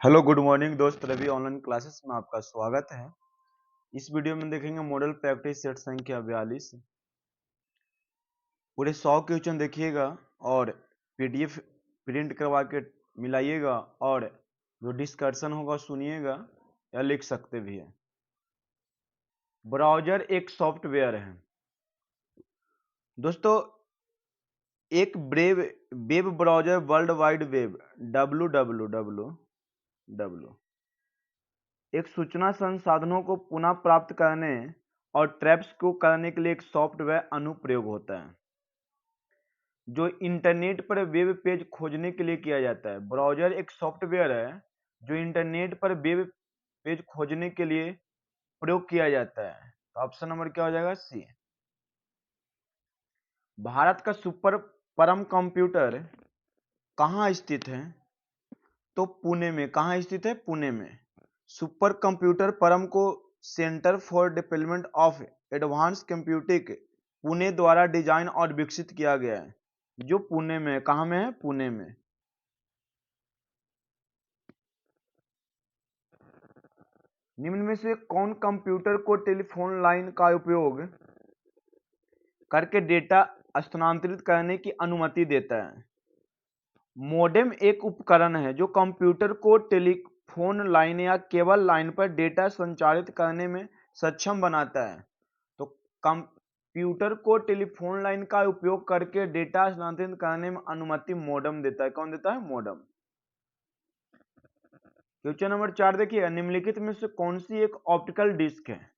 Hello good morning दोस्त, Ravi online classes में आपका स्वागत है। इस वीडियो में देखेंगे मॉडल प्रैक्टिस सेट संख्या 42। पूरे 100 क्वेश्चन देखिएगा और पीडीएफ प्रिंट करवा के मिलाइएगा और जो डिस्कशन होगा सुनिएगा या लिख सकते भी हैं। ब्राउजर एक सॉफ्टवेयर है दोस्तों, एक web browser world wide web www एक सूचना संसाधनों को पुनः प्राप्त करने और ट्रैप्स को करने के लिए एक सॉफ्टवेयर अनुप्रयोग होता है जो इंटरनेट पर वेब पेज खोजने के लिए किया जाता है। ब्राउजर एक सॉफ्टवेयर है जो इंटरनेट पर वेब पेज खोजने के लिए प्रयोग किया जाता है। तो ऑप्शन नंबर क्या हो जाएगा? सी। भारत का सुपर परम कंप्यूटर कहाँ स्थित है? तो पुणे में। कहाँ स्थित है? पुणे में। सुपर कंप्यूटर परम को centre for development of advance computing Pune द्वारा डिजाइन और विकसित किया गया है, जो पुणे में। कहाँ में है? पुणे में। निम्न में से कौन कंप्यूटर को टेलीफोन लाइन का उपयोग करके डेटा स्थानांतरित करने की अनुमति देता है? मोडेम एक उपकरण है जो कंप्यूटर को टेलीफोन लाइन या केबल लाइन पर डेटा संचारित करने में सक्षम बनाता है। तो कंप्यूटर को टेलीफोन लाइन का उपयोग करके डेटा स्थानांतरित करने में अनुमति मोडेम देता है। कौन देता है? मोडेम। क्वेश्चन नंबर 4 देखिए, निम्नलिखित में से कौन सी एक ऑप्टिकल डिस्क है?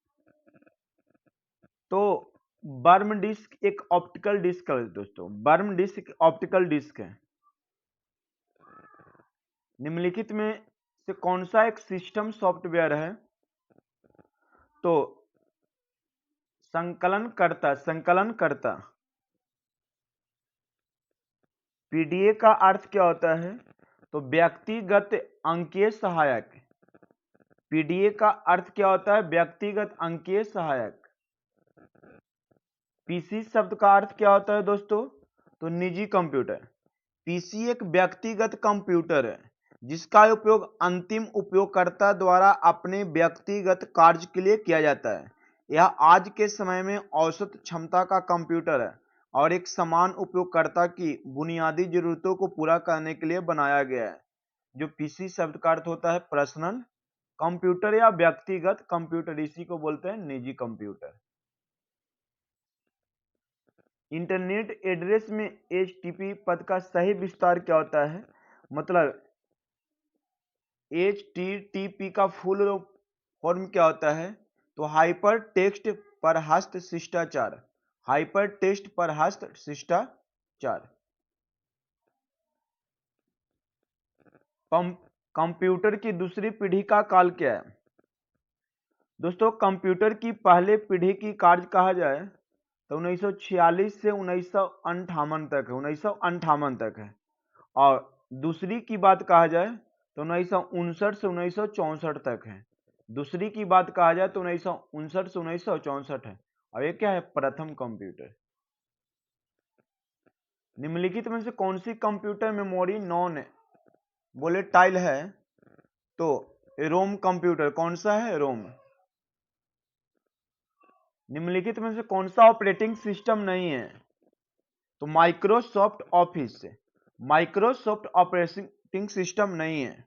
तो बर्म डिस्क एक ऑप्टिकल डिस्क है दोस्तों। बर्म डिस्क एक ऑप्टिकल डिस्क है। निम्नलिखित में से कौन सा एक सिस्टम सॉफ्टवेयर है? तो संकलनकर्ता। पीडीए का अर्थ क्या होता है? तो व्यक्तिगत अंकीय सहायक। पीडीए का अर्थ क्या होता है? व्यक्तिगत अंकीय सहायक। पीसी शब्द का अर्थ क्या होता है दोस्तों? तो निजी कंप्यूटर। पीसी एक व्यक्तिगत कंप्यूटर है जिसका उपयोग अंतिम उपयोगकर्ता द्वारा अपने व्यक्तिगत कार्य के लिए किया जाता है। यह आज के समय में औसत क्षमता का कंप्यूटर है और एक समान उपयोगकर्ता की बुनियादी जरूरतों को पूरा करने के लिए बनाया गया है। जो पीसी शब्द का अर्थ होता है पर्सनल कंप्यूटर या व्यक्तिगत कंप्यूटर, इसी को बोलते हैं निजी कंप्यूटर। इंटरनेट एड्रेस में एचटीटीपी पद का सही विस्तार क्या होता है? मतलब एचटीटीपी का फुल फॉर्म क्या होता है? तो हाइपर टेक्स्ट पर हस्त शिष्टाचार। हाइपर टेक्स्ट पर हस्त शिष्टाचार। कंप्यूटर की दूसरी पीढ़ी का काल क्या है? दोस्तों, कंप्यूटर की पहले पीढ़ी की कार्य कहा जाए तो 1946 से 1958 तक है। 1958 तक है। और दूसरी की बात कहा जाए तो 1959 से 1964 तक है। दूसरी की बात कहा जाए तो 1959 से 1964 है। और ये क्या है? प्रथम कंप्यूटर। निम्नलिखित में से कौन सी कंप्यूटर मेमोरी नॉन वोलेटाइल है? तो रोम कंप्यूटर। कौन सा है? रोम। निम्नलिखित में से कौन सा ऑपरेटिंग सिस्टम नहीं है? तो Microsoft office. Microsoft operating system नहीं है।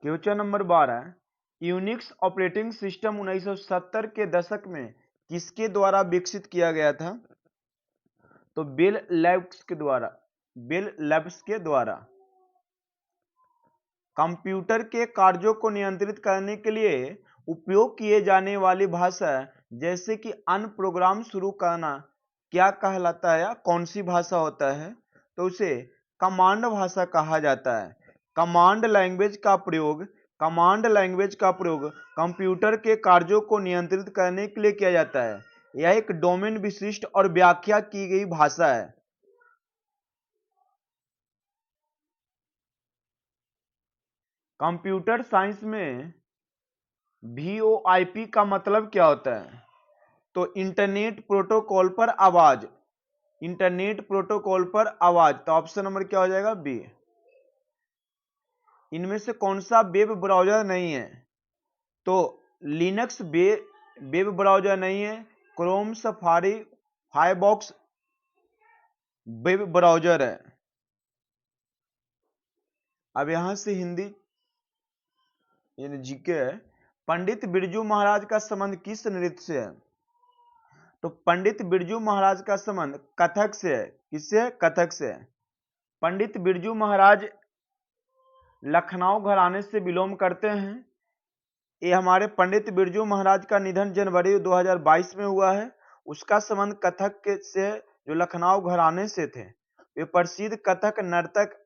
Question number 12, Unix operating system 1970 के दशक में किसके द्वारा विकसित किया गया था? तो बेल लैब्स के द्वारा। बेल लैब्स के द्वारा। कंप्यूटर के कार्यों को नियंत्रित करने के लिए उपयोग किए जाने वाली भाषा जैसे कि अन्य प्रोग्राम शुरू करना क्या कहलाता है या कौन सी भाषा होता है? तो उसे कमांड भाषा कहा जाता है। कमांड लैंग्वेज का प्रयोग कंप्यूटर के कार्यों को नियंत्रित करने के लिए किया जाता है। यह एक डोमेन विशिष्ट और व्याख्या की गई भाषा है। कंप्यूटर साइंस में VoIP का मतलब क्या होता है? तो इंटरनेट प्रोटोकॉल पर आवाज, इंटरनेट प्रोटोकॉल पर आवाज, तो ऑप्शन नंबर क्या हो जाएगा बी। इनमें से कौन सा वेब ब्राउजर नहीं है? तो लिनक्स वेब ब्राउजर नहीं है, Chrome, safari, Firefox web browser है। अब यहां से हिंदी यानी जीके है। पंडित बिरजू महाराज का संबंध किस नृत्य से है? तो पंडित बिरजू महाराज का संबंध कथक से है। किससे है? कथक से है। पंडित बिरजू महाराज लखनऊ घराने से बिलोंग करते हैं। ये हमारे पंडित बिरजू महाराज का निधन जनवरी 2022 में हुआ है। उसका संबंध कथक से, जो लखनऊ घराने से थे। वे प्रसिद्ध कथक नर्तक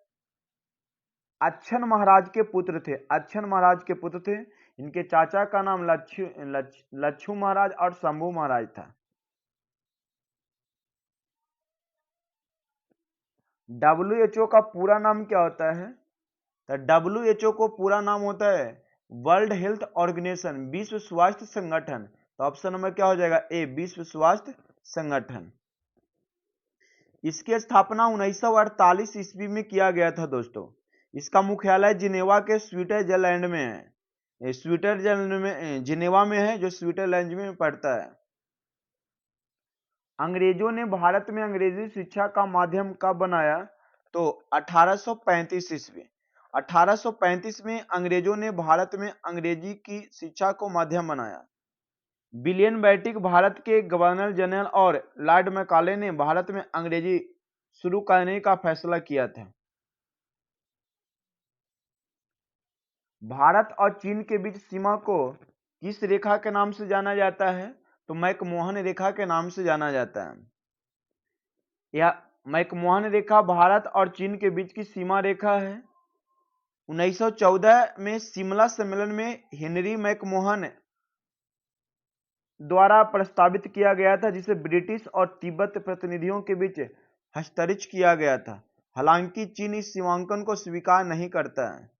अच्छन महाराज के पुत्र थे। अच्छन महाराज के पुत्र थे। इनके चाचा का नाम लच्छू महाराज और शंभू महाराज था। WHO का पूरा नाम क्या होता है? तो WHO को पूरा नाम होता है वर्ल्ड हेल्थ ऑर्गेनाइजेशन, विश्व स्वास्थ्य संगठन। तो ऑप्शन नंबर क्या हो जाएगा ए, विश्व स्वास्थ्य संगठन। इसकी स्थापना 1948 ईस्वी में किया गया था दोस्तों। इसका मुख्यालय जिनेवा के स्विट्जरलैंड में है। स्विट्जरलैंड में जिनेवा में है, जो स्विट्जरलैंड में पड़ता है। अंग्रेजों ने भारत में अंग्रेजी शिक्षा का माध्यम कब बनाया? तो 1835 ईस्वी। 1835 में अंग्रेजों ने भारत में अंग्रेजी की शिक्षा को माध्यम बनाया। विलियम बेंटिक भारत के गवर्नर जनरल और लॉर्ड मैकाले ने भारत में अंग्रेजी शुरू करने का फैसला किया था। भारत और चीन के बीच सीमा को किस रेखा के नाम से जाना जाता है? तो मैकमोहन रेखा के नाम से जाना जाता है। यह मैकमोहन रेखा भारत और चीन के बीच की सीमा रेखा है। 1914 में शिमला सम्मेलन में हेनरी मैकमोहन द्वारा प्रस्तावित किया गया था, जिसे ब्रिटिश और तिब्बत प्रतिनिधियों के बीच हस्ताक्षर किया गया था। हालांकि चीन इस सीमांकन को स्वीकार नहीं करता है।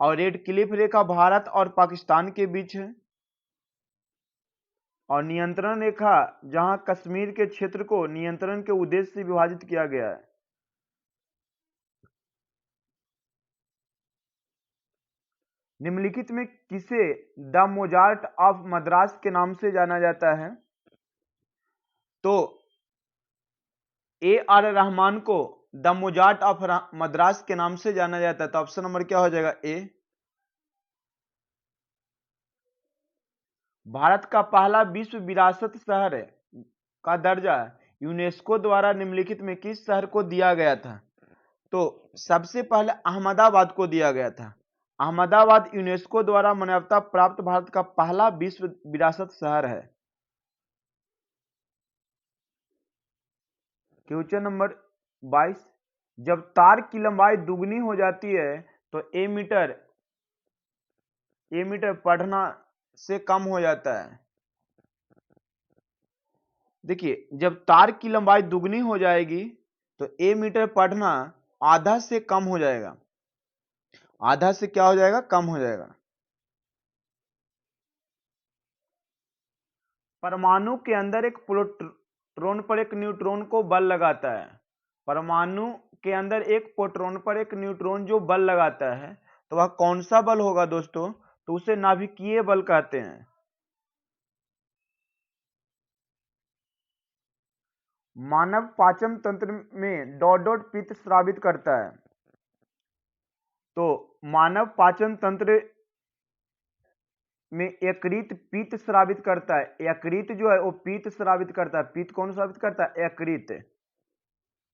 और रेड क्लिफ रेखा भारत और पाकिस्तान के बीच है। और नियंत्रण रेखा जहां कश्मीर के क्षेत्र को नियंत्रण के उद्देश्य से विभाजित किया गया है। निम्नलिखित में किसे द मोजार्ट ऑफ मद्रास के नाम से जाना जाता है? तो AR रहमान को द मोजार्ट ऑफ मद्रास के नाम से जाना जाता है। तो ऑप्शन नंबर क्या हो जाएगा ए। भारत का पहला विश्व विरासत शहर का दर्जा यूनेस्को द्वारा निम्नलिखित में किस शहर को दिया गया था? तो सबसे पहले अहमदाबाद को दिया गया था। अहमदाबाद यूनेस्को द्वारा मान्यता प्राप्त भारत का पहला विश्व विरासत शहर है। क्वेश्चन नंबर 22, जब तार की लंबाई दुगनी हो जाती है तो ए मीटर पढ़ना से कम हो जाता है। देखिए, जब तार की लंबाई दुगनी हो जाएगी तो ए मीटर पढ़ना आधा से कम हो जाएगा। आधा से क्या हो जाएगा? कम हो जाएगा। परमाणु के अंदर एक प्रोटॉन पर एक न्यूट्रॉन को बल लगाता है। परमाणु के अंदर एक प्रोटॉन पर एक न्यूट्रॉन जो बल लगाता है, तो वह कौन सा बल होगा दोस्तों? तो उसे नाभिकीय बल कहते हैं। मानव पाचन तंत्र में डॉट डॉट पित्त स्रावित करता है। तो मानव पाचन तंत्र में यकृत पित्त स्रावित करता है। यकृत जो है वो पित्त स्रावित करता है। पित्त कौन स्रावित करता है? यकृत।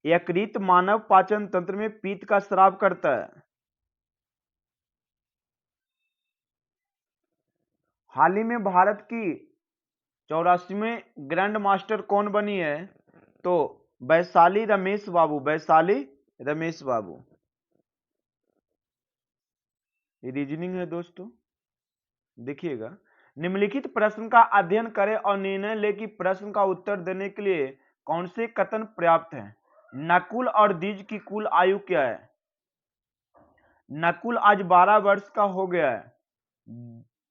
यकृत मानव पाचन तंत्र में पित्त का स्राव करता है। हाल ही में भारत की 84वीं ग्रैंड मास्टर कौन बनी है? तो वैशाली रमेश बाबू। वैशाली रमेश बाबू। ये रीजनिंग है दोस्तों, देखिएगा। निम्नलिखित प्रश्न का अध्ययन करें और निर्णय ले कि प्रश्न का उत्तर देने के लिए कौन से कथन पर्याप्त है। नकुल और द्विज की कुल आयु क्या है? नकुल आज 12 वर्ष का हो गया है।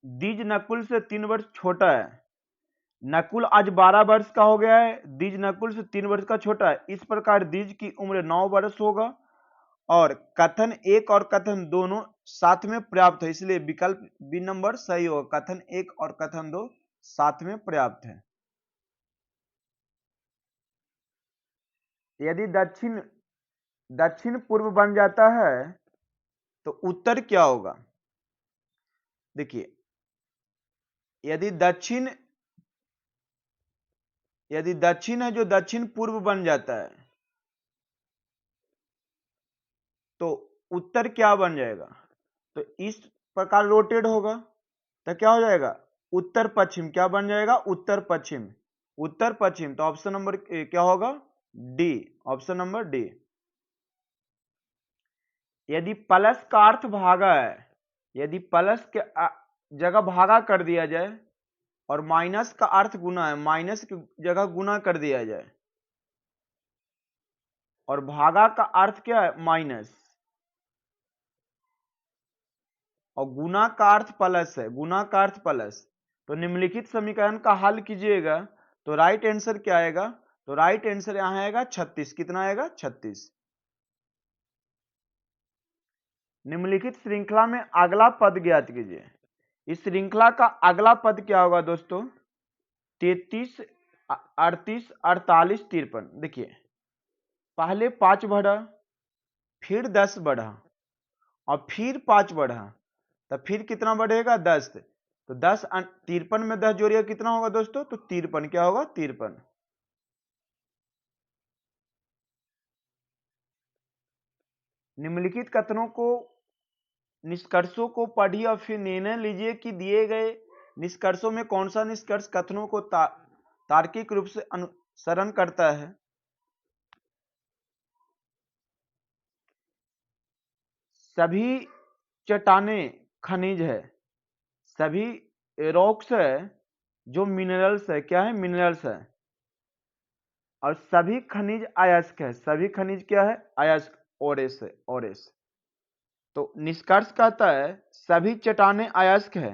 द्विज नकुल से 3 वर्ष छोटा है। नकुल आज 12 वर्ष का हो गया है, द्विज नकुल से 3 वर्ष का छोटा है। इस प्रकार द्विज की उम्र 9 वर्ष होगा और कथन 1 और कथन दोनों साथ में पर्याप्त है, इसलिए विकल्प बी नंबर सही होगा। कथन 1 और कथन 2 साथ में पर्याप्त है। यदि दक्षिण दक्षिण पूर्व बन जाता है तो उत्तर क्या होगा? देखिए, यदि दक्षिण है जो दक्षिण पूर्व बन जाता है तो उत्तर क्या बन जाएगा? तो इस प्रकार रोटेट होगा तो क्या हो जाएगा? उत्तर पश्चिम। क्या बन जाएगा? उत्तर पश्चिम। उत्तर पश्चिम। तो ऑप्शन नंबर क्या होगा? डी। Option number D. यदि प्लस का अर्थ भागा है, यदि प्लस के जगह भागा कर दिया जाए और माइनस का अर्थ गुना है, माइनस की जगह गुना कर दिया जाए और भागा का अर्थ क्या है? माइनस, और गुना का अर्थ प्लस है, गुना का अर्थ प्लस। तो निम्नलिखित समीकरण का हल कीजिएगा तो राइट आंसर क्या आएगा? तो राइट आंसर यहां आएगा 36। कितना आएगा? 36। निम्नलिखित श्रृंखला में अगला पद ज्ञात कीजिए। इस श्रृंखला का अगला पद क्या होगा दोस्तों? 33, 38, 48, 53। देखिए, पहले 5 बढ़ा, फिर 10 बढ़ा और फिर 5 बढ़ा, तो फिर कितना बढ़ेगा? 10। तो 10 53 में 10 जोड़िए कितना होगा दोस्तों? तो 53। क्या होगा? 53। निम्नलिखित कथनों को निष्कर्षों को पढ़िए और फिर निर्णय लीजिए कि दिए गए निष्कर्षों में कौन सा निष्कर्ष कथनों को तार्किक रूप से अनुसरण करता है। सभी चट्टानें खनिज है, सभी रॉक्स है जो मिनरल्स है। क्या है? मिनरल्स है। और सभी खनिज अयस्क है। सभी खनिज क्या है? अयस्क, ओरेस है, ओरेस। तो निष्कर्ष कहता है सभी चट्टानें अयस्क है,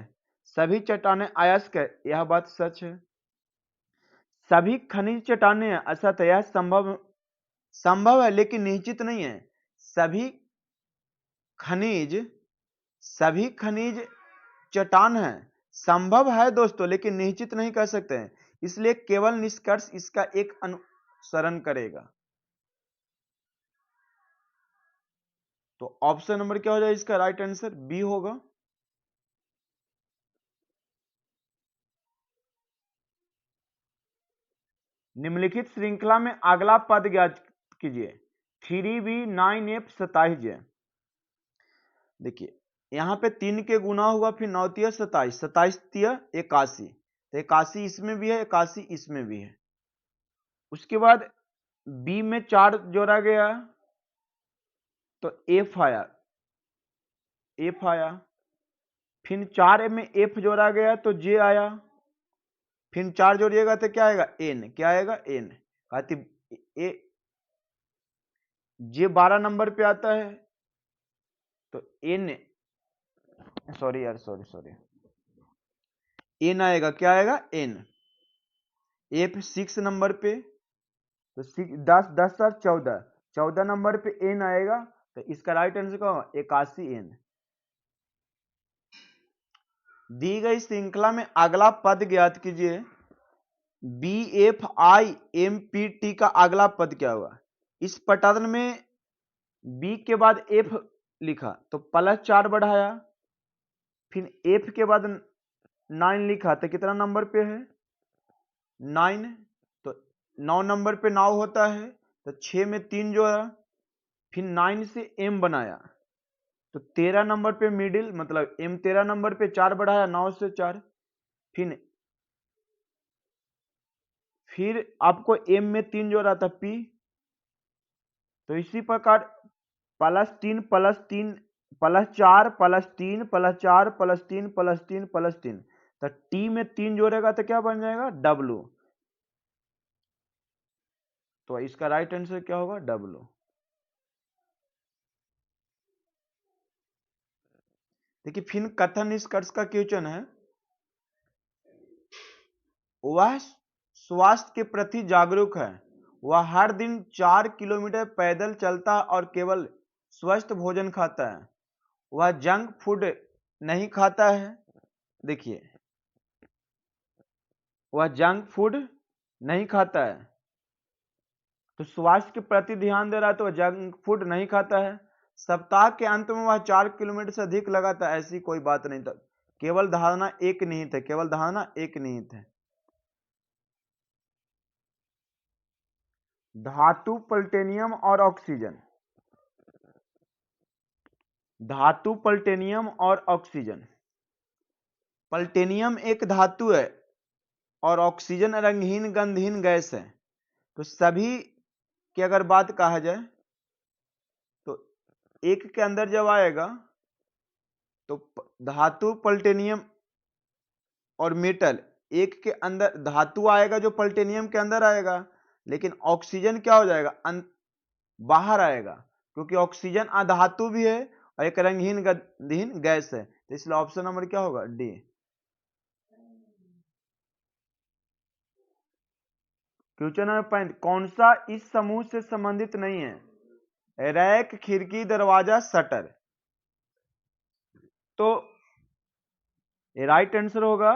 सभी चट्टानें अयस्क है, यह बात सच है। सभी खनिज चट्टानें हैं, असत है, यह संभव है लेकिन निश्चित नहीं है। सभी खनिज सभी खनिज चट्टान है, संभव है दोस्तों लेकिन निश्चित नहीं कह सकते हैं, इसलिए केवल निष्कर्ष इसका एक अनुसरण करेगा। तो ऑप्शन नंबर क्या हो जाएगा? इसका राइट आंसर बी होगा। निम्नलिखित श्रृंखला में अगला पद ज्ञात कीजिए। 3b9f 27j। देखिए, यहां पे 3 के गुना हुआ, फिर 9 तिया 27, 27 तिया 81, तो 81 इसमें भी है, 81 इसमें भी है। उसके बाद बी में 4 जोड़ा गया तो एफ आया, एफ आया। फिर 4 में एफ जोड़ा गया तो जे आया। फिर 4 जोड़िएगा तो क्या आएगा? एन। क्या आएगा? एन। कहती ए जे 12 नंबर पे आता है तो एन, सॉरी यार, सॉरी सॉरी, एन आएगा। क्या आएगा? एन। एफ 6 नंबर पे तो 10 10 और 14, 14 नंबर पे एन आएगा, तो इसका राइट आंसर क्या होगा? 81 एन। दी गई श्रृंखला में अगला पद ज्ञात कीजिए। B F I M P T का अगला पद क्या होगा? इस पटाधन में बी के बाद एफ लिखा तो +4 बढ़ाया, फिर एफ के बाद 9 लिखा तो कितना नंबर पे है? 9। तो 9 नंबर पे 9 होता है तो 6 में 3 जोड़ा, फिर 9 से एम बनाया तो 13 नंबर पे मिडिल, मतलब एम 13 नंबर पे 4 बढ़ाया, 9 से 4। फिर आपको एम में 3 जोड़ा था पी, तो इसी प्रकार +3 +3 +4 +3 +4 +3 +3 +3, तो टी में 3 जोड़ेगा तो क्या बन जाएगा? डब्लू। तो इसका राइट आंसर क्या होगा? डब्लू। देखिए, फिर कथन निष्कर्ष का क्वेश्चन है। वह स्वास्थ्य के प्रति जागरूक है। वह हर दिन 4 किलोमीटर पैदल चलता है और केवल स्वस्थ भोजन खाता है। वह जंक फूड नहीं खाता है। देखिए, वह जंक फूड नहीं खाता है, तो स्वास्थ्य के प्रति ध्यान दे रहा है, तो वह जंक फूड नहीं खाता है। सप्ताह के अंत में वह 4 किलोमीटर से अधिक लगाता है, ऐसी कोई बात नहीं था। केवल धारणा एक निहित है, केवल धारणा एक निहित है। धातु, प्लैटिनम और ऑक्सीजन। धातु, प्लैटिनम और ऑक्सीजन। प्लैटिनम एक धातु है और ऑक्सीजन रंगहीन गंधहीन गैस है। तो सभी की अगर बात कहा जाए तो एक के अंदर जब आएगा तो धातु, प्लैटिनम और मेटल, एक के अंदर धातु आएगा जो प्लैटिनम के अंदर आएगा, लेकिन ऑक्सीजन क्या हो जाएगा, बाहर आएगा, क्योंकि ऑक्सीजन अधातु भी है और एक रंगहीन गंधहीन गैस है। तो इसलिए ऑप्शन नंबर क्या होगा, डी। क्वेश्चन नंबर 5, कौन सा इस समूह से संबंधित नहीं है? रैक, खिड़की, दरवाजा, शटर। तो राइट आंसर होगा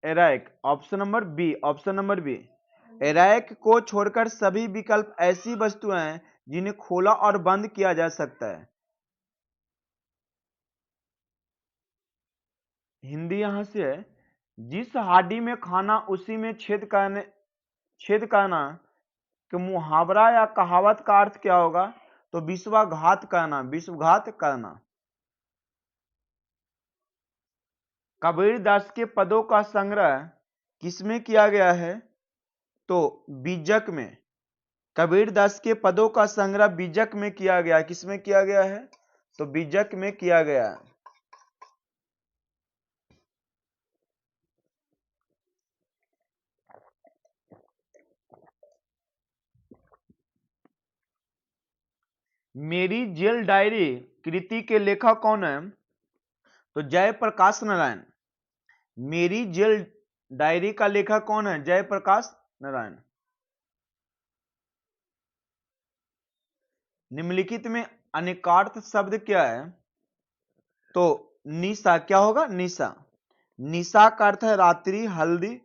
rack, option number B. Option number B, rack को छोड़कर सभी विकल्प ऐसी वस्तुएं हैं जिन्हें खोला और बंद किया जा सकता है। हिंदी यहां से है, जिस हाडी में खाना उसी में छेद करना कि मुहावरा या कहावत का अर्थ क्या होगा? तो विश्वाघात करना, विश्वघात करना। कबीरदास के पदों का संग्रह किसमें किया गया है? तो बीजक में। कबीरदास के पदों का संग्रह बीजक में किया गया। किसमें किया गया है? तो बीजक में किया गया। मेरी जेल डायरी कृति के लेखक कौन है? तो जयप्रकाश नारायण। मेरी जेल डायरी का लेखक कौन है? जयप्रकाश नारायण। निम्नलिखित में अनेकार्थ शब्द क्या है? तो निशा क्या होगा? निशा। निशा का अर्थ है रात्रि, हल्दी।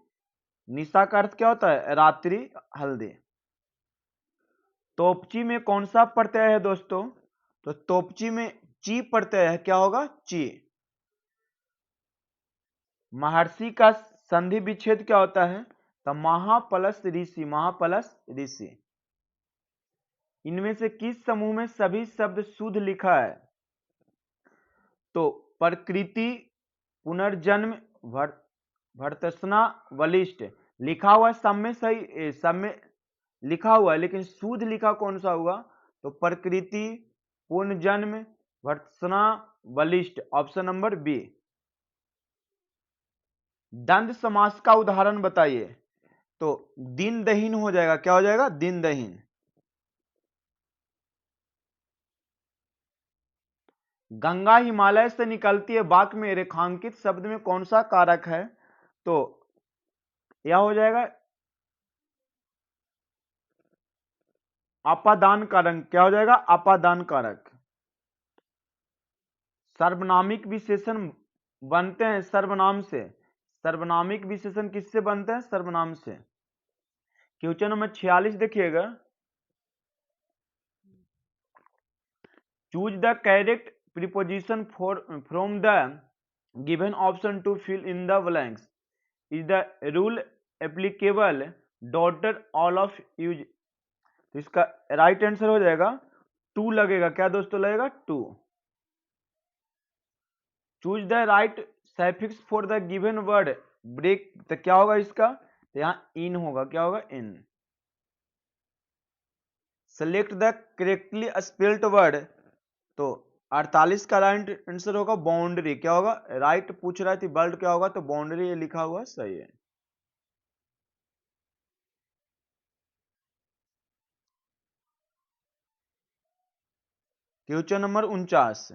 निशा का अर्थ क्या होता है? रात्रि, हल्दी। तोपची में कौन सा प्रत्यय है दोस्तों? तो तोपची में ची प्रत्यय है। क्या होगा? ची। महर्षि का संधि विच्छेद क्या होता है? तो महा प्लस ऋषि, महा प्लस ऋषि। इनमें से किस समूह में सभी शब्द शुद्ध लिखा है? तो प्रकृति, पुनर्जन्म, भर्त्सना, वलिष्ठ। लिखा हुआ सब में सही, सब में लिखा हुआ है, लेकिन शुद्ध लिखा कौन सा हुआ? तो प्रकृति, पुनर्जन्म, भर्त्सना, वलिष्ठ। Option number B. द्वंद्व समास का उदाहरण बताइए। तो दिन दहीन हो जाएगा। क्या हो जाएगा? दिन दहीन। गंगा हिमालय से निकलती है वाक्य में रेखांकित शब्द में कौन सा कारक है? तो यह हो जाएगा अपादान कारक। क्या हो जाएगा? अपादान कारक। सर्वनामिक विशेषण बनते हैं सर्वनाम से। सर्वनामिक विशेषण किससे बनते हैं? सर्वनाम से। क्वेश्चन नंबर 46 देखिएगा। Choose the correct preposition from the given option to fill in the blanks. Is the rule applicable? Daughter, all of use. तो इसका राइट आंसर हो जाएगा टू लगेगा। क्या दोस्तों लगेगा? To. Choose the right suffix for the given word break. तो क्या होगा इसका? तो यहां इन होगा। क्या होगा? इन। Select the correctly spelled word. तो 48 का राइट आंसर होगा बाउंड्री। क्या होगा? राइट पूछ रहा थी वर्ड क्या होगा, तो बाउंड्री ये लिखा हुआ सही है। Question number 49।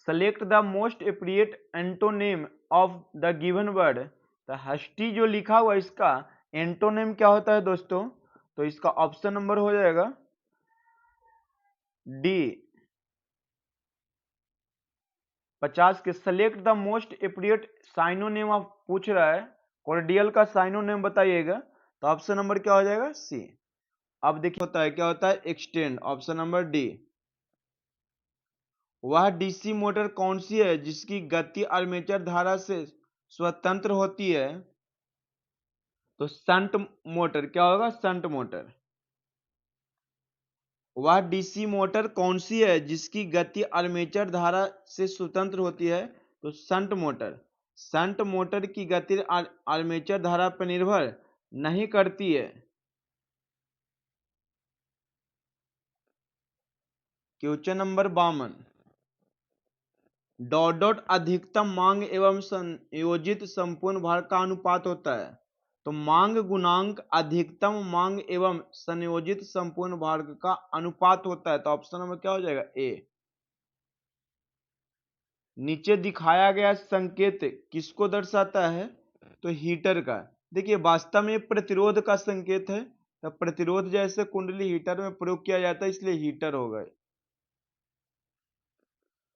Select the most appropriate antonym of the given word. तो हस्टी जो लिखा हुआ इसका एंटोनिम क्या होता है दोस्तों? तो इसका ऑप्शन नंबर हो जाएगा डी। 50 के select the most appropriate synonym of पूछ रहा है, कॉर्डियल का साइनोनिम बताइएगा। तो ऑप्शन नंबर क्या हो जाएगा? सी। अब देखिए होता है क्या होता है? Extend, option number D. वह डीसी मोटर कौन सी है जिसकी गति आर्मेचर धारा से स्वतंत्र होती है? तो शंट मोटर क्या होगा? Shunt motor. वह डीसी मोटर कौन सी है जिसकी गति आर्मेचर धारा से स्वतंत्र होती है? तो शंट मोटर। शंट मोटर की गति आर्मेचर धारा पर निर्भर नहीं करती है। Question number 52। डॉट डॉट अधिकतम मांग एवं संयोजित संपूर्ण भार का अनुपात होता है। तो मांग गुणांक अधिकतम मांग एवं संयोजित संपूर्ण भार का अनुपात होता है। तो ऑप्शन नंबर क्या हो जाएगा? ए। नीचे दिखाया गया संकेत किसको दर्शाता है? तो हीटर का। देखिए वास्तव में प्रतिरोध का संकेत है, तो प्रतिरोध जैसे कुंडली हीटर में प्रयोग किया जाता है, इसलिए हीटर हो गए।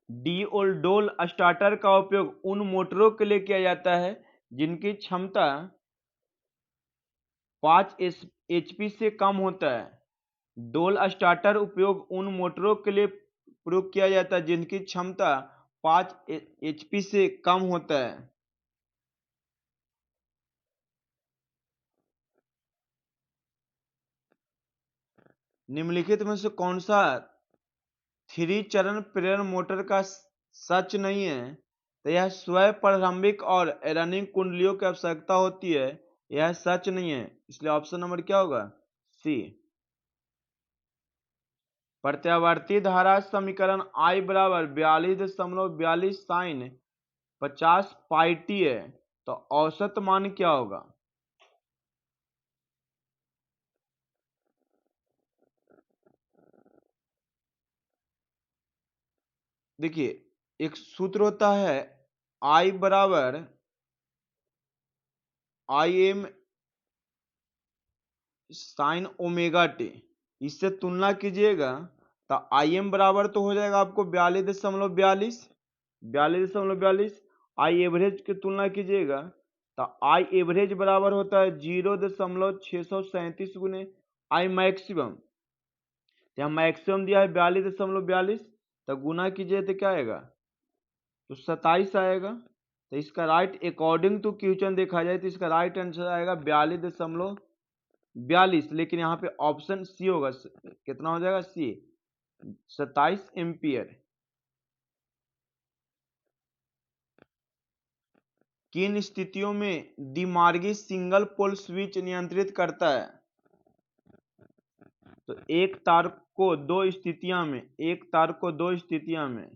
डी और डोल स्टार्टर का उपयोग उन मोटरों के लिए किया जाता है जिनकी क्षमता 5 HP से कम होता है। डोल स्टार्टर उपयोग उन मोटरों के लिए प्रयोग किया जाता है जिनकी क्षमता 5 HP से कम होता है। निम्नलिखित में से कौन सा 3 चरण प्रेरण मोटर का सच नहीं है? तो यह स्वयं प्रारंभिक और रनिंग कुंडलियों की आवश्यकता होती है, यह सच नहीं है, इसलिए ऑप्शन नंबर क्या होगा? सी। प्रत्यावर्ती धारा समीकरण I बराबर 42.42 साइन 50 पाई टी है, तो औसत मान क्या होगा? देखिए एक सूत्र होता है I बराबर IM साइन ओमेगा टी, इससे तुलना कीजिएगा तो IM बराबर तो हो जाएगा आपको 42.42 आई एवरेज की तुलना कीजिएगा तो आई एवरेज बराबर होता है 0.637 गुने आई मैक्सिमम। यहाँ मैक्सिमम दिया है 42.42, तो गुना कीजिए तो क्या आएगा? तो 27 आएगा। तो इसका राइट अकॉर्डिंग टू क्वेश्चन देखा जाए तो इसका राइट आंसर आएगा 42.42, लेकिन यहाँ पे ऑप्शन सी होगा। कितना हो जाएगा? सी, 27 एम्पियर। किन स्थितियों में द्विमार्गी सिंगल पोल स्विच नियंत्रित करता है? तो एक तार को दो स्थितियां में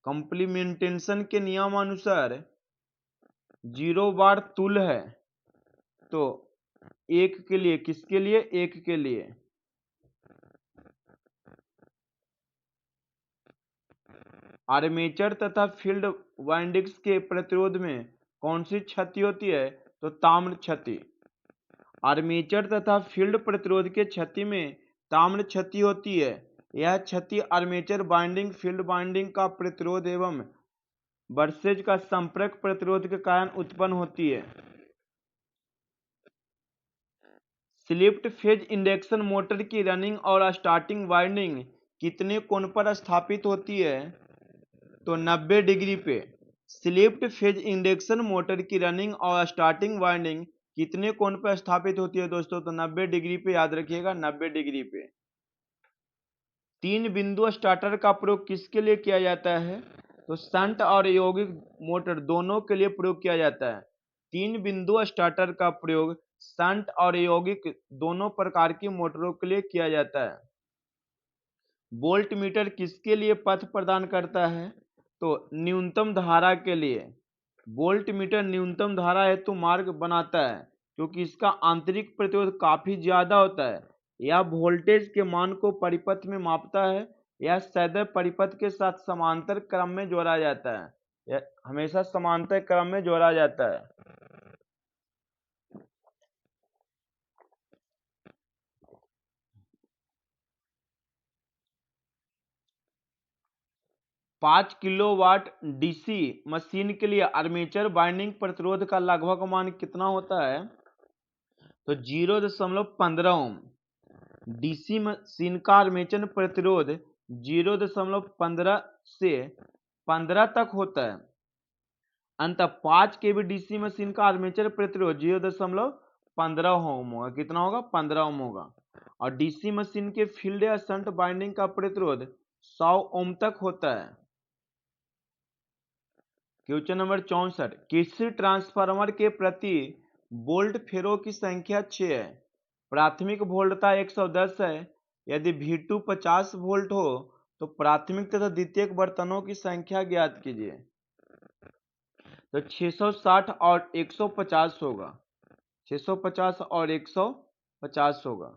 कंप्लीमेंटेशन के नियमानुसार 0 बार तुल्य है। तो एक के लिए, किसके लिए? एक के लिए। आर्मेचर तथा फील्ड वाइंडिंग्स के प्रतिरोध में कौन सी क्षति होती है? तो ताम्र क्षति। आर्मेचर तथा फील्ड प्रतिरोध के क्षति में ताम्र क्षति होती है। यह क्षति आर्मेचर बाइंडिंग, फील्ड बाइंडिंग का प्रतिरोध एवं ब्रशेज का संपर्क प्रतिरोध के कारण उत्पन्न होती है। स्लिप्ड फेज इंडक्शन मोटर की रनिंग और स्टार्टिंग वाइंडिंग कितने कोण पर स्थापित होती है? तो 90 डिग्री पे। स्लिप्ड फेज इंडक्शन मोटर की रनिंग और स्टार्टिंग वाइंडिंग कितने कोण पर स्थापित होती है दोस्तों? तो 90 डिग्री पे, याद रखिएगा 90 डिग्री पे। 3 बिंदु स्टार्टर का प्रयोग किसके लिए किया जाता है? तो शंट और यौगिक मोटर दोनों के लिए प्रयोग किया जाता है। 3 बिंदु स्टार्टर का प्रयोग शंट और यौगिक दोनों प्रकार की मोटरों के लिए किया जाता है। वोल्ट मीटर किसके लिए पथ प्रदान करता है? तो न्यूनतम धारा के लिए। वोल्ट मीटर न्यूनतम धारा हेतु मार्ग बनाता है क्योंकि इसका आंतरिक प्रतिरोध काफी ज्यादा होता है। यह वोल्टेज के मान को परिपथ में मापता है। यह सदैव परिपथ के साथ समांतर क्रम में जोड़ा जाता है। यह हमेशा समांतर क्रम में जोड़ा जाता है। पाँच किलोवाट डीसी मशीन के लिए आर्मेचर वाइंडिंग प्रतिरोध का लगभग मान कितना होता है? तो 0.15 ओम। डीसी मशीन का आर्मेचर प्रतिरोध 0.15 से 15 तक होता है। अंत 5 केवी डीसी मशीन का आर्मेचर प्रतिरोध 0.15 ओम होगा। कितना होगा? 15 ओम होगा। और डीसी मशीन के फील्ड या शंट बाइंडिंग का प्रतिरोध 100 ओम तक होता है। क्वेश्चन नंबर 64, किसी ट्रांसफार्मर के प्रति वोल्ट फेरो की संख्या 6 है। प्राथमिक वोल्टता 110 है। यदि V2 50 वोल्ट हो तो प्राथमिक तथा द्वितीयक बर्तनों की संख्या ज्ञात कीजिए। तो 660 और 150 होगा। 650 और 150 होगा।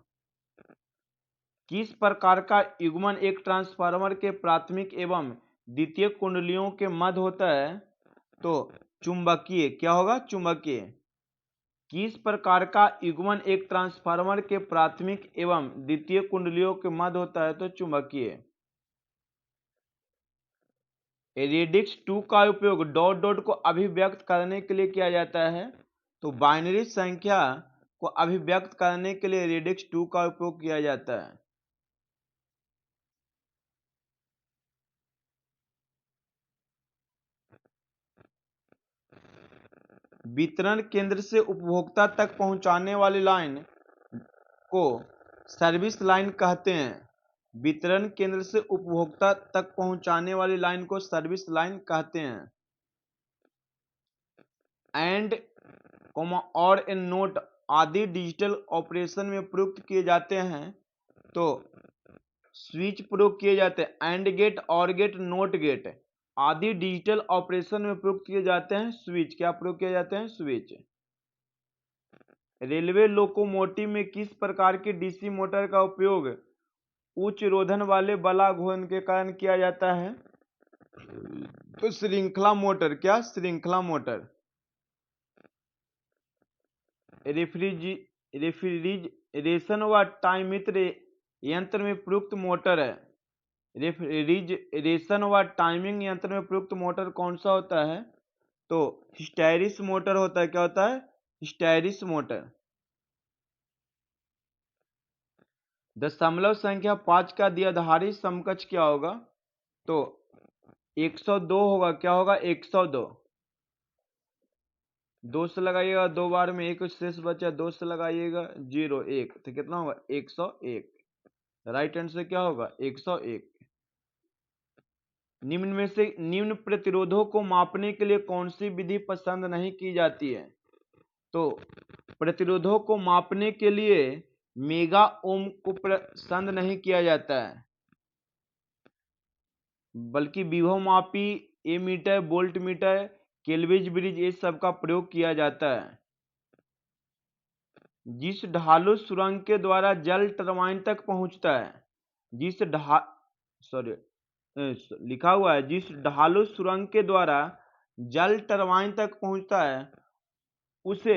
किस प्रकार का युग्मन एक ट्रांसफार्मर के प्राथमिक एवं द्वितीयक कुंडलियों के मध्य होता है? तो चुंबकीय। क्या होगा? चुंबकीय। किस प्रकार का युग्मन एक ट्रांसफार्मर के प्राथमिक एवं द्वितीयक कुंडलियों के मध्य होता है? तो चुंबकीय। रेडिक्स 2 का उपयोग डॉट डॉट को अभिव्यक्त करने के लिए किया जाता है। तो बाइनरी संख्या को अभिव्यक्त करने के लिए रेडिक्स 2 का उपयोग किया जाता है। वितरण केंद्र से उपभोक्ता तक पहुंचाने वाली लाइन को सर्विस लाइन कहते हैं। वितरण केंद्र से उपभोक्ता तक पहुंचाने वाली लाइन को सर्विस लाइन कहते हैं। एंड और इन नोट आदि डिजिटल ऑपरेशन में प्रयुक्त किए जाते हैं। तो स्विच प्रयोग किए जाते हैं। एंड गेट, और गेट, नोट गेट आदि डिजिटल ऑपरेशन में प्रयुक्त किए जाते हैं। स्विच। क्या प्रयोग किए जाते हैं? स्विच। रेलवे लोकोमोटिव में किस प्रकार की डीसी मोटर का उपयोग उच्च रोधन वाले बला घूर्णन के कारण किया जाता है? तो श्रृंखला मोटर। क्या? श्रृंखला मोटर। रेफ्रिजरेशन व टाइमित्र यंत्र में प्रयुक्त मोटर है। रेफ्रिजरेशन व टाइमिंग यंत्र में प्रयुक्त मोटर कौन सा होता है? तो हिस्टैरिस मोटर होता है। क्या होता है? हिस्टैरिस मोटर। दशमलव संख्या 5 का द्विआधारी समकक्ष क्या होगा? तो 102 होगा। क्या होगा? 102। 2 से लगाइएगा, 2 बार में 1 शेष बचा, 2 से लगाइएगा 0 1, तो कितना होगा? 101। राइट आंसर क्या होगा? 101। निम्न में से निम्न प्रतिरोधों को मापने के लिए कौन सी विधि पसंद नहीं की जाती है? तो प्रतिरोधों को मापने के लिए मेगा ओम को पसंद नहीं किया जाता है, बल्कि विभवमापी, ammeter, voltmeter, Kelvin bridge, ये सब का प्रयोग किया जाता है। जिस ढालू सुरंग के द्वारा जल टरबाइन तक पहुंचता है, लिखा हुआ है जिस ढालू सुरंग के द्वारा जल टरबाइन तक पहुंचता है उसे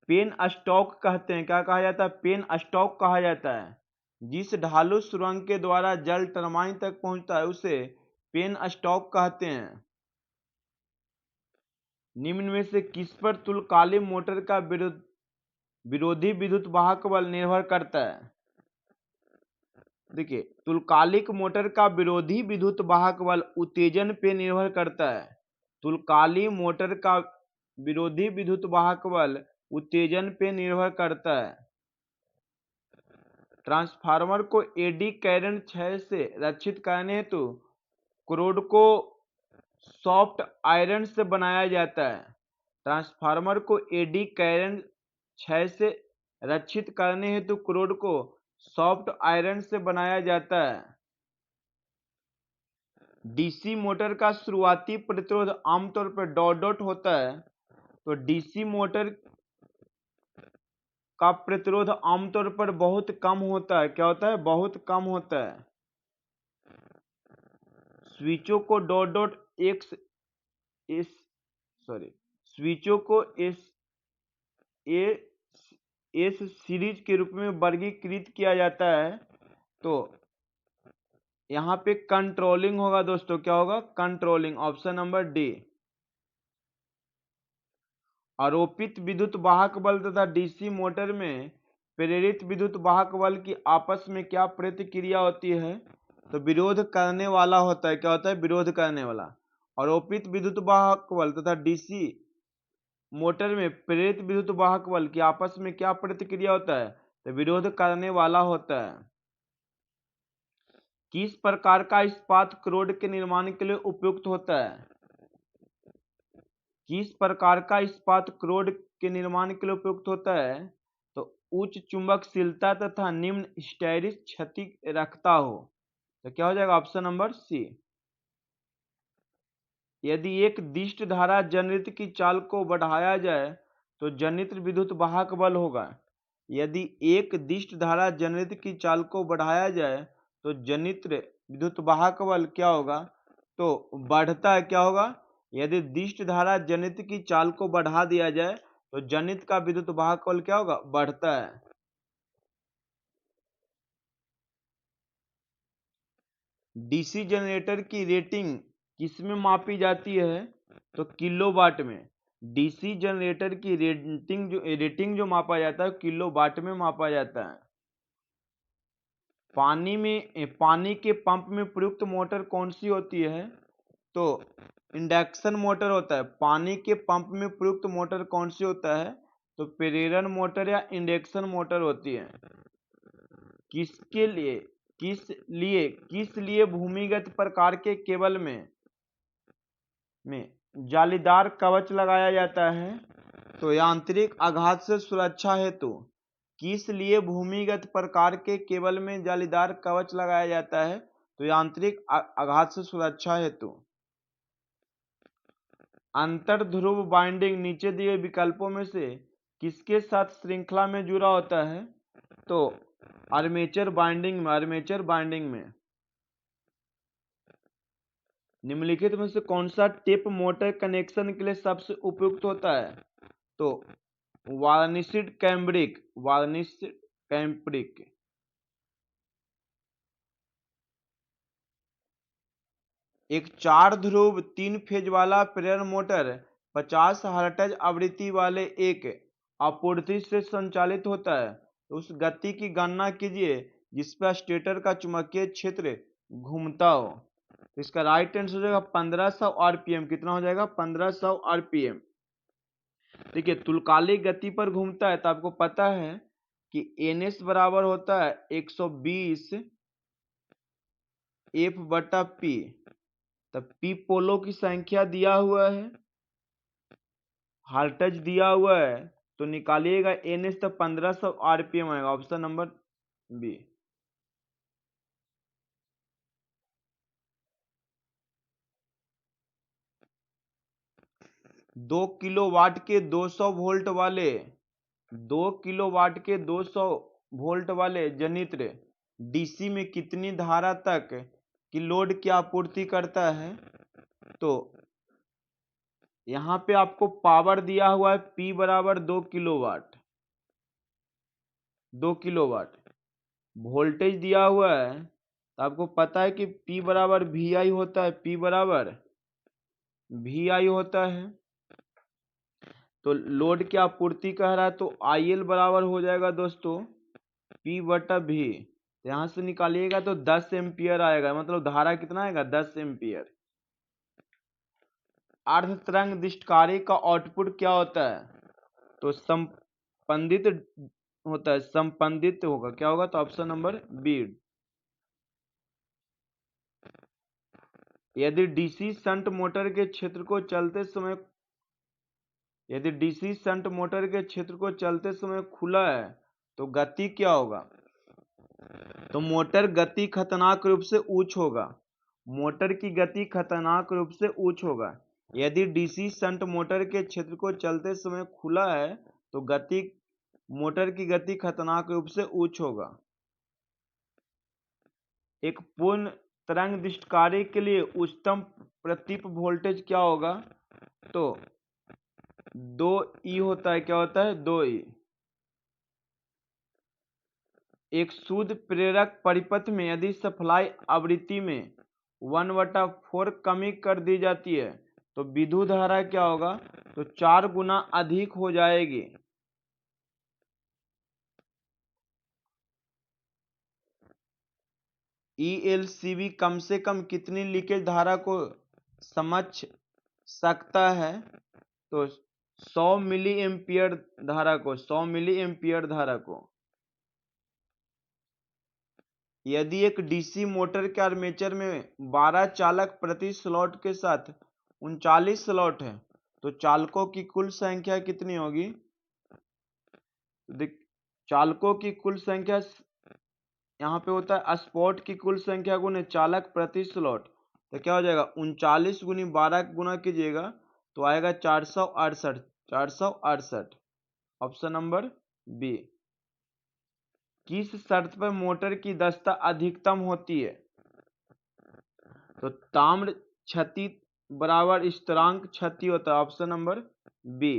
पेन स्टॉक कहते हैं। क्या कहा जाता है? पेन स्टॉक कहा जाता है। जिस ढालू सुरंग के द्वारा जल टरबाइन तक पहुंचता है उसे पेन स्टॉक कहते हैं। निम्न में से किस पर तुल्यकालिक मोटर का विरोधी विद्युत वाहक बल निर्भर करता है? देखिए, तुल्यकालिक मोटर का विरोधी विद्युत वाहक बल उत्तेजन पे निर्भर करता है। तुल्यकालिक मोटर का विरोधी विद्युत वाहक बल उत्तेजन पे निर्भर करता है। ट्रांसफार्मर को एडी करंट क्षय से रक्षित करने हेतु क्रोड को सॉफ्ट आयरन से बनाया जाता है। ट्रांसफार्मर को एडी करंट क्षय से रक्षित करने हेतु क्रोड को सॉफ्ट आयरन से बनाया जाता है। डीसी मोटर का शुरुआती प्रतिरोध आमतौर पर डॉट डॉट होता है। तो डीसी मोटर का प्रतिरोध आमतौर पर बहुत कम होता है। क्या होता है? बहुत कम होता है। स्विचों को डॉट डॉट स्विचों को एस सीरीज के रूप में वर्गीकृत किया जाता है। तो यहाँ पे कंट्रोलिंग होगा दोस्तों, क्या होगा? Controlling, option number D. आरोपित विद्युत वाहक बल तथा डीसी मोटर में प्रेरित विद्युत वाहक बल की आपस में क्या प्रतिक्रिया होती है? तो विरोध करने वाला होता है। क्या होता है? विरोध करने वाला। आरोपित विद्युत वाहक बल तथा डीसी मोटर में प्रेरित विद्युत वाहक बल की आपस में क्या प्रतिक्रिया होता है? तो विरोध करने वाला होता है। किस प्रकार का इस्पात क्रोड के निर्माण के लिए उपयुक्त होता है? किस प्रकार का इस्पात क्रोड के निर्माण के लिए उपयुक्त होता है? तो उच्च चुंबकशीलता तथा निम्न हिस्टैरिस क्षति रखता हो। तो क्या हो जाएगा? Option number C. यदि एक दिष्ट धारा जनरेटर की चाल को बढ़ाया जाए तो जनित्र विद्युत वाहक बल होगा। यदि एक दिष्ट धारा जनरेटर की चाल को बढ़ाया जाए तो जनित्र विद्युत वाहक बल क्या होगा? तो बढ़ता है। क्या होगा? यदि दिष्ट धारा जनित्र की चाल को बढ़ा दिया जाए तो जनित्र का विद्युत वाहक बल क्या होगा? बढ़ता है। डीसी जनरेटर की रेटिंग किसमें मापी जाती है? तो किलोवाट में। डीसी जनरेटर की रेटिंग जो मापा जाता है किलोवाट में मापा जाता है। पानी के पंप में प्रयुक्त मोटर कौन सी होती है? तो इंडक्शन मोटर होता है। पानी के पंप में प्रयुक्त मोटर कौन सी होता है? तो प्रेरण मोटर या इंडक्शन मोटर होती है। किस लिए भूमिगत प्रकार के केबल में जालीदार कवच लगाया जाता है? तो यांत्रिक आघात से सुरक्षा हेतु। किस लिए भूमिगत प्रकार के केबल में जालीदार कवच लगाया जाता है? तो यांत्रिक आघात से सुरक्षा हेतु। अंतर ध्रुव बाइंडिंग नीचे दिए विकल्पों में से किसके साथ श्रृंखला में जुड़ा होता है? तो आर्मेचर बाइंडिंग में। निम्नलिखित में से कौन सा टेप मोटर कनेक्शन के लिए सबसे उपयुक्त होता है? तो वार्निश्ड कैम्ब्रिक। एक 4 ध्रुव 3 फेज वाला प्रेरण मोटर 50 हर्ट्ज आवृत्ति वाले एक आपूर्ति से संचालित होता है। तो उस गति की गणना कीजिए जिस पर स्टेटर का चुंबकीय क्षेत्र घूमता हो। तो इसका राइट आंसर हो जाएगा 1500 आरपीएम। कितना हो जाएगा? 1500 आरपीएम। देखिए तुल्यकालिक गति पर घूमता है तो आपको पता है कि एनएस बराबर होता है 120 एफ बटा पी। तब पी पोलो की संख्या दिया हुआ है, हर्ट्ज दिया हुआ है, तो निकालिएगा एनएस तो 1500 आरपीएम आएगा। Option number B. दो किलोवाट के 200 वोल्ट वाले जनित्र डीसी में कितनी धारा तक की लोड की आपूर्ति करता है? तो यहाँ पे आपको पावर दिया हुआ है P बराबर 2 किलोवाट। वोल्टेज दिया हुआ है तो आपको पता है कि P बराबर VI होता है। तो लोड की आपूर्ति कह रहा है तो IL बराबर हो जाएगा दोस्तों P बटा V। यहाँ से निकालिएगा तो 10 एम्पियर आएगा, मतलब धारा कितना आएगा? 10 एम्पियर। अर्ध तरंग दिष्टकारी का आउटपुट क्या होता है? तो संपंदित होता है, संपंदित होगा। क्या होगा? तो ऑप्शन नंबर बी। यदि डीसी शंट मोटर के क्षेत्र को चलते समय खुला है तो गति क्या होगा? तो मोटर गति खतरनाक रूप से उच्च होगा। यदि डीसी शंट मोटर के क्षेत्र को चलते समय खुला है तो मोटर की गति खतरनाक रूप से उच्च होगा। एक पूर्ण तरंग कार्य के लिए उच्चतम प्रतीप वोल्टेज क्या होगा? तो 2E होता है। क्या होता है? 2E। एक शुद्ध प्रेरक परिपथ में यदि सप्लाई आवृत्ति में 1/4 कमी कर दी जाती है तो विद्युत धारा क्या होगा? तो 4 गुना अधिक हो जाएगी। ELCV कम से कम कितनी लीकेज धारा को समझ सकता है? तो 100 मिली एम्पियर धारा को, 100 मिली एम्पियर धारा को। यदि एक डीसी मोटर के आर्मेचर में 12 चालक प्रति स्लॉट के साथ 39 स्लॉट है तो चालकों की कुल संख्या कितनी होगी? चालकों की कुल संख्या यहाँ पे होता है स्पॉट की कुल संख्या गुने चालक प्रति स्लॉट। तो क्या हो जाएगा? 39 गुनी 12 गुना कीजिएगा तो आएगा 468। 468 ऑप्शन नंबर बी। किस शर्त पर मोटर की दक्षता अधिकतम होती है? तो ताम्र क्षति बराबर स्थिरांक क्षति होता है। Option number B.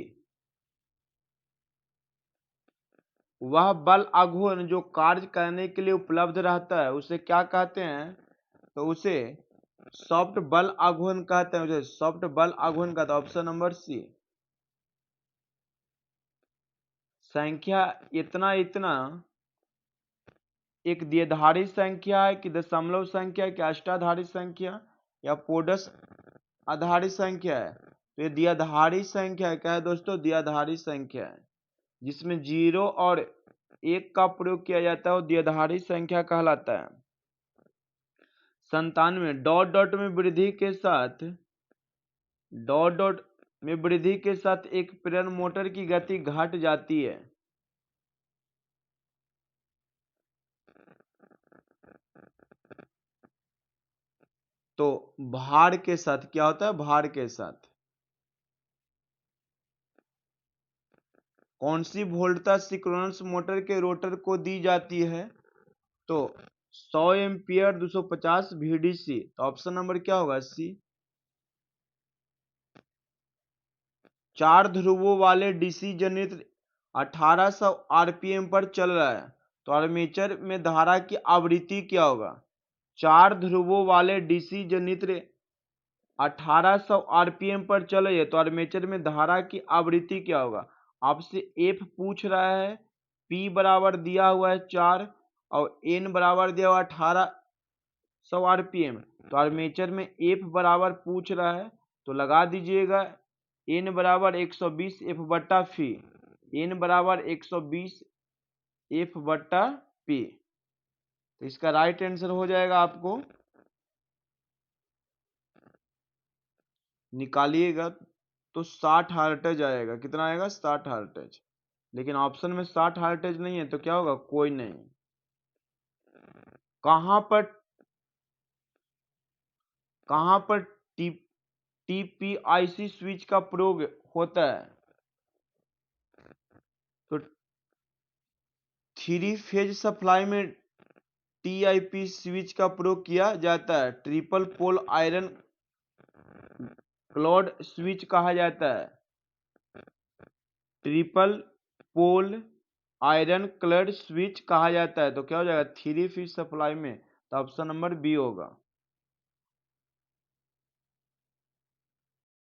वह बल आघूर्ण जो कार्य करने के लिए उपलब्ध रहता है उसे क्या कहते हैं? तो उसे सॉफ्ट बल आघूर्ण कहते हैं। उसे सॉफ्ट बल आघूर्ण कहते हैं। Option number C. संख्या इतना इतना एक द्विआधारी संख्या है कि दशमलव संख्या कि अष्टाधारी संख्या या पोडस आधारी संख्या है? तो ये द्विआधारी संख्या है। क्या है दोस्तों? द्विआधारी संख्या है। जिसमें 0 और 1 का प्रयोग किया जाता है वो द्विआधारी संख्या कहलाता है। 97 डॉट डॉट में वृद्धि के साथ एक प्रेरण मोटर की गति घट जाती है। तो भार के साथ क्या होता है? भार के साथ। कौन सी वोल्टता सिंक्रोनस मोटर के रोटर को दी जाती है? तो 100 एम्पियर 250 VDC। तो ऑप्शन नंबर क्या होगा? सी। 4 ध्रुवों वाले डीसी जनरेटर 1800 आरपीएम पर चल रहा है तो आर्मेचर में धारा की आवृत्ति क्या होगा? 4 ध्रुवों वाले डीसी जनरेटर 1800 आरपीएम पर चल रही है तो आर्मेचर में धारा की आवृत्ति क्या होगा? आपसे एफ पूछ रहा है, पी बराबर दिया हुआ है 4 और एन बराबर दिया हुआ 1800 आरपीएम। तो आर्मेचर में एफ बराबर पूछ रहा है तो लगा दीजिएगा एन बराबर 120 एफ बट्टा फी। एन बराबर 120 एफ बट्टा पी। तो इसका राइट आंसर हो जाएगा आपको, निकालिएगा तो 60 हर्ट्ज आएगा। कितना आएगा? 60 हर्ट्ज। लेकिन ऑप्शन में 60 हर्ट्ज नहीं है तो क्या होगा? कोई नहीं। कहां पर टीपीआईसी स्विच का प्रयोग होता है? तो 3 फेज सप्लाई में टीआईपी स्विच का प्रयोग किया जाता है। Triple pole iron clad switch कहा जाता है। Triple pole iron clad switch कहा जाता है। तो क्या हो जाएगा? 3 फेज सप्लाई में। तो ऑप्शन नंबर बी होगा।